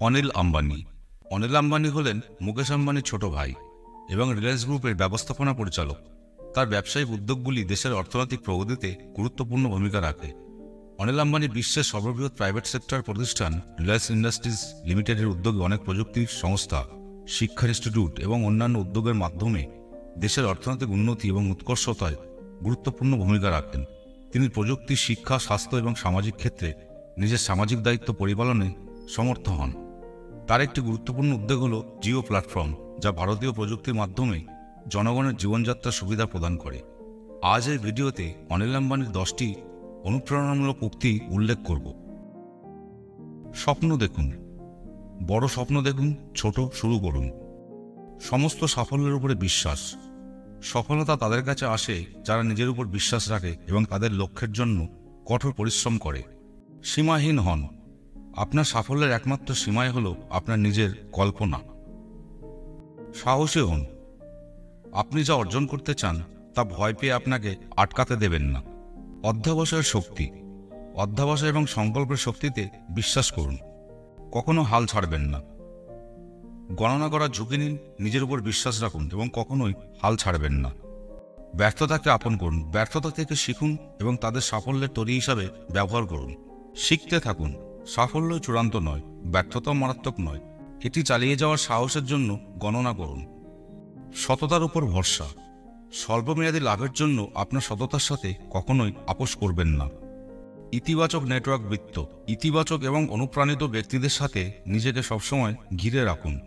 অনিল আম্বানি। অনিল আম্বানি হলেন মুকেশ আম্বানির ছোট ভাই এবং রিলায়েন্স গ্রুপের ব্যবস্থাপনা পরিচালক। তার ব্যবসায়িক উদ্যোগগুলি দেশের অর্থনৈতিক প্রগতিতে গুরুত্বপূর্ণ ভূমিকা রাখে। অনিল আম্বানি বিশ্বের সর্ববৃহৎ প্রাইভেট সেক্টর প্রতিষ্ঠান রিলায়েন্স ইন্ডাস্ট্রিজ লিমিটেডের উদ্যোগে অনেক প্রযুক্তি সংস্থা, শিক্ষা ইনস্টিটিউট এবং অন্যান্য উদ্যোগের মাধ্যমে দেশের অর্থনৈতিক উন্নতি এবং উৎকর্ষতায় গুরুত্বপূর্ণ ভূমিকা রাখেন। তিনি প্রযুক্তি, শিক্ষা, স্বাস্থ্য এবং সামাজিক ক্ষেত্রে নিজের সামাজিক দায়িত্ব পরিপালনে সমর্থ হন। তার একটি গুরুত্বপূর্ণ উদ্যোগ হল জিও প্ল্যাটফর্ম, যা ভারতীয় প্রযুক্তির মাধ্যমে জনগণের জীবনযাত্রার সুবিধা প্রদান করে। আজ এই ভিডিওতে অনিল আম্বানির 10টি অনুপ্রেরণামূলক উক্তি উল্লেখ করব। স্বপ্ন দেখুন, বড় স্বপ্ন দেখুন, ছোট শুরু করুন। সমস্ত সাফল্যের উপরে বিশ্বাস। সফলতা তাদের কাছে আসে যারা নিজের উপর বিশ্বাস রাখে এবং তাদের লক্ষ্যের জন্য কঠোর পরিশ্রম করে। সীমাহীন হন। আপনার সাফল্যের একমাত্র সীমাই হল আপনার নিজের কল্পনা। সাহসী হন। আপনি যা অর্জন করতে চান তা ভয় পেয়ে আপনাকে আটকাতে দেবেন না। অধ্যবসায়ের শক্তি। অধ্যবসায় এবং সংকল্পের শক্তিতে বিশ্বাস করুন। কখনো হাল ছাড়বেন না। গণনা করার ঝুঁকি নিন, নিজের উপর বিশ্বাস রাখুন এবং কখনোই হাল ছাড়বেন না। ব্যর্থতাকে আপন করুন। ব্যর্থতা থেকে শিখুন এবং তাদের সাফল্যের তরী হিসাবে ব্যবহার করুন। শিখতে থাকুন। সাফল্য চূড়ান্ত নয়, ব্যর্থতাও মারাত্মক নয়। এটি চালিয়ে যাওয়ার সাহসের জন্য গণনা করুন। সততার উপর ভরসা। স্বল্পমেয়াদী লাভের জন্য আপনার সততার সাথে কখনোই আপোস করবেন না। ইতিবাচক নেটওয়ার্ক বৃত্ত। ইতিবাচক এবং অনুপ্রাণিত ব্যক্তিদের সাথে নিজেকে সবসময় ঘিরে রাখুন।